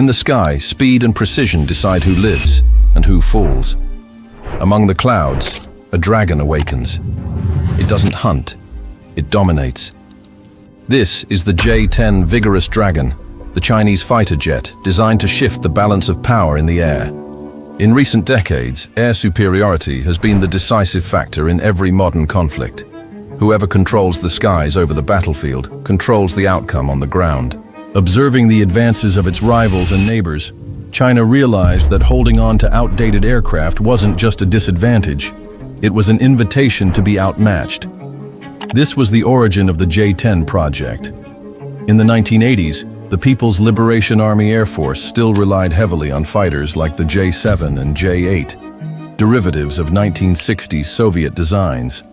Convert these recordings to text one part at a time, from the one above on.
In the sky, speed and precision decide who lives and who falls. Among the clouds, a dragon awakens. It doesn't hunt, it dominates. This is the J-10 Vigorous Dragon, the Chinese fighter jet designed to shift the balance of power in the air. In recent decades, air superiority has been the decisive factor in every modern conflict. Whoever controls the skies over the battlefield controls the outcome on the ground. Observing the advances of its rivals and neighbors, China realized that holding on to outdated aircraft wasn't just a disadvantage, it was an invitation to be outmatched. This was the origin of the J-10 project. In the 1980s, the People's Liberation Army Air Force still relied heavily on fighters like the J-7 and J-8, derivatives of 1960s Soviet designs.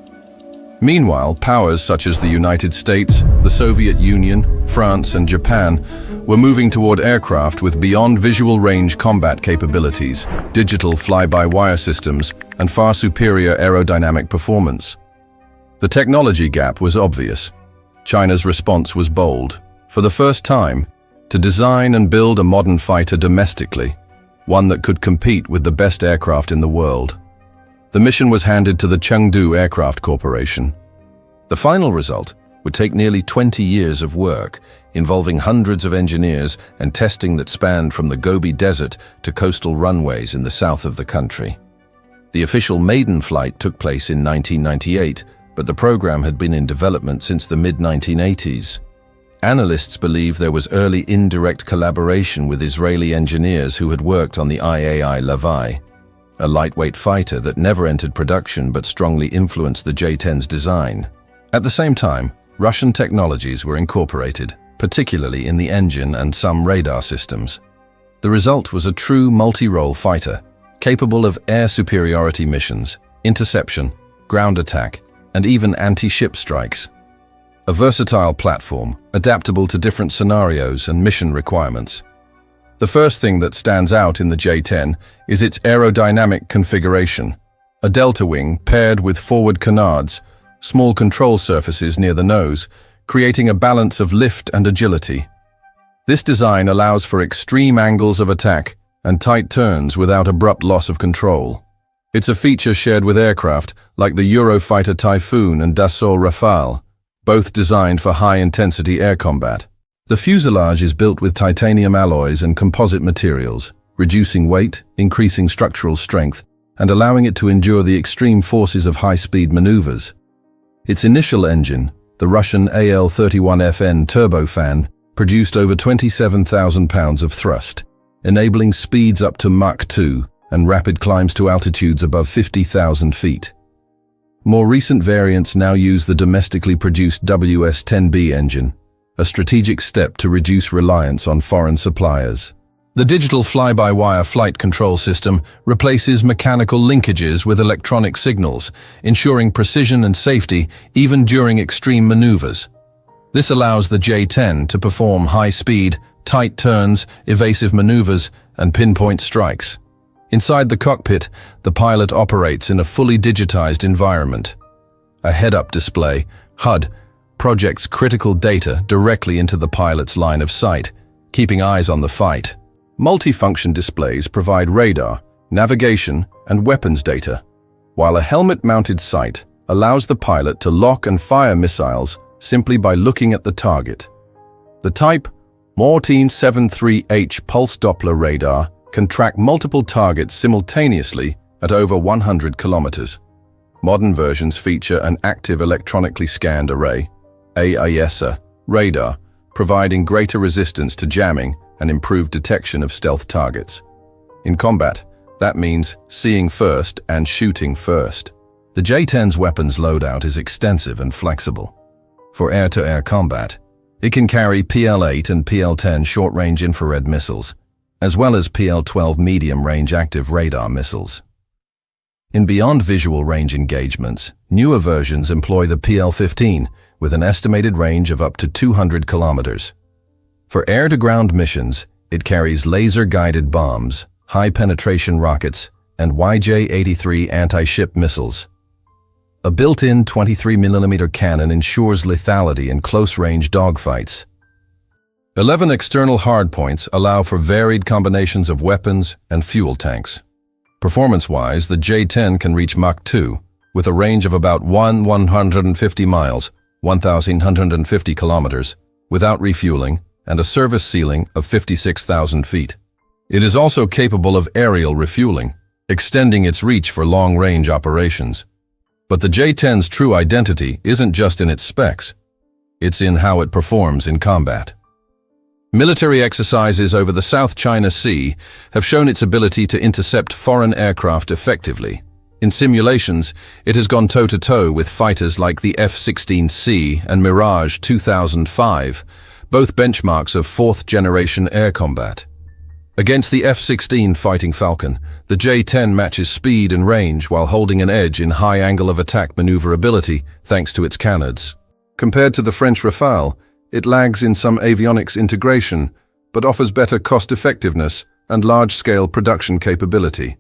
Meanwhile, powers such as the United States, the Soviet Union, France, and Japan were moving toward aircraft with beyond visual range combat capabilities, digital fly-by-wire systems, and far superior aerodynamic performance. The technology gap was obvious. China's response was bold. For the first time, to design and build a modern fighter domestically, one that could compete with the best aircraft in the world. The mission was handed to the Chengdu Aircraft Corporation. The final result would take nearly 20 years of work, involving hundreds of engineers and testing that spanned from the Gobi Desert to coastal runways in the south of the country. The official maiden flight took place in 1998, but the program had been in development since the mid-1980s. Analysts believe there was early indirect collaboration with Israeli engineers who had worked on the IAI Levi, a lightweight fighter that never entered production but strongly influenced the J-10's design. At the same time, Russian technologies were incorporated, particularly in the engine and some radar systems. The result was a true multi-role fighter, capable of air superiority missions, interception, ground attack, and even anti-ship strikes. A versatile platform, adaptable to different scenarios and mission requirements. The first thing that stands out in the J-10 is its aerodynamic configuration. A delta wing paired with forward canards, small control surfaces near the nose, creating a balance of lift and agility. This design allows for extreme angles of attack and tight turns without abrupt loss of control. It's a feature shared with aircraft like the Eurofighter Typhoon and Dassault Rafale, both designed for high-intensity air combat. The fuselage is built with titanium alloys and composite materials, reducing weight, increasing structural strength, and allowing it to endure the extreme forces of high-speed maneuvers. Its initial engine, the Russian AL-31FN turbofan, produced over 27,000 pounds of thrust, enabling speeds up to Mach 2 and rapid climbs to altitudes above 50,000 feet. More recent variants now use the domestically produced WS-10B engine, a strategic step to reduce reliance on foreign suppliers. The digital fly-by-wire flight control system replaces mechanical linkages with electronic signals, ensuring precision and safety even during extreme maneuvers. This allows the J-10 to perform high-speed, tight turns, evasive maneuvers, and pinpoint strikes. Inside the cockpit, the pilot operates in a fully digitized environment. A head-up display, HUD, projects critical data directly into the pilot's line of sight, keeping eyes on the fight. Multifunction displays provide radar, navigation, and weapons data, while a helmet-mounted sight allows the pilot to lock and fire missiles simply by looking at the target. The Type Mortine 73H pulse Doppler radar can track multiple targets simultaneously at over 100 kilometers. Modern versions feature an active electronically scanned array, AISA, radar, providing greater resistance to jamming and improved detection of stealth targets. In combat, that means seeing first and shooting first. The J-10's weapons loadout is extensive and flexible. For air-to-air combat, it can carry PL-8 and PL-10 short-range infrared missiles, as well as PL-12 medium-range active radar missiles. In beyond visual range engagements, newer versions employ the PL-15 with an estimated range of up to 200 kilometers. For air-to-ground missions, it carries laser-guided bombs, high-penetration rockets, and YJ-83 anti-ship missiles. A built-in 23mm cannon ensures lethality in close-range dogfights. 11 external hardpoints allow for varied combinations of weapons and fuel tanks. Performance-wise, the J-10 can reach Mach 2 with a range of about 150 miles, 1,150 kilometers, without refueling, and a service ceiling of 56,000 feet. It is also capable of aerial refueling, extending its reach for long-range operations. But the J-10's true identity isn't just in its specs. It's in how it performs in combat. Military exercises over the South China Sea have shown its ability to intercept foreign aircraft effectively. In simulations, it has gone toe-to-toe with fighters like the F-16C and Mirage 2005, both benchmarks of fourth-generation air combat. Against the F-16 Fighting Falcon, the J-10 matches speed and range while holding an edge in high angle of attack maneuverability thanks to its canards. Compared to the French Rafale, it lags in some avionics integration, but offers better cost-effectiveness and large-scale production capability.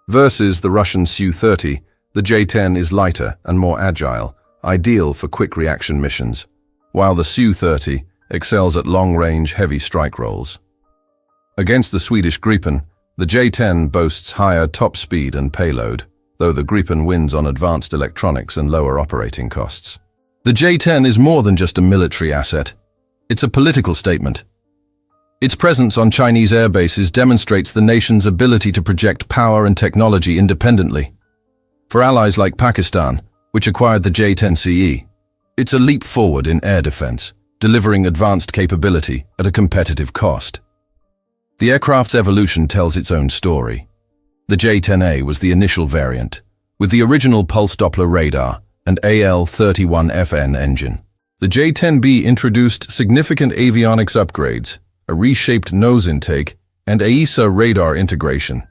Versus the Russian Su-30, the J-10 is lighter and more agile, ideal for quick reaction missions, while the Su-30 excels at long-range heavy strike roles. Against the Swedish Gripen, the J-10 boasts higher top speed and payload, though the Gripen wins on advanced electronics and lower operating costs. The J-10 is more than just a military asset. It's a political statement. Its presence on Chinese air bases demonstrates the nation's ability to project power and technology independently. For allies like Pakistan, which acquired the J-10CE, it's a leap forward in air defense, delivering advanced capability at a competitive cost. The aircraft's evolution tells its own story. The J-10A was the initial variant, with the original pulse Doppler radar and AL-31FN engine. The J-10B introduced significant avionics upgrades, a reshaped nose intake, and AESA radar integration.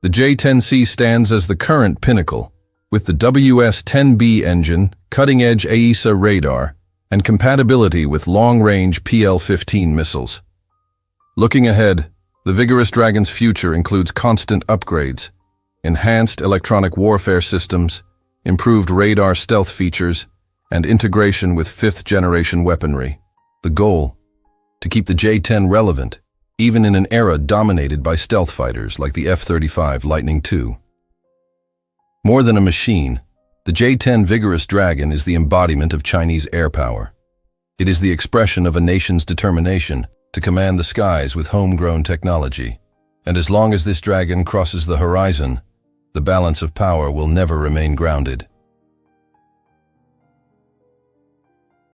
The J-10C stands as the current pinnacle, with the WS-10B engine, cutting-edge AESA radar, and compatibility with long-range PL-15 missiles. Looking ahead, the vigorous Dragon's future includes constant upgrades, enhanced electronic warfare systems, improved radar stealth features, and integration with fifth-generation weaponry. The goal? To keep the J-10 relevant, even in an era dominated by stealth fighters like the F-35 Lightning II. More than a machine, the J-10 Vigorous Dragon is the embodiment of Chinese air power. It is the expression of a nation's determination to command the skies with homegrown technology. And as long as this dragon crosses the horizon, the balance of power will never remain grounded.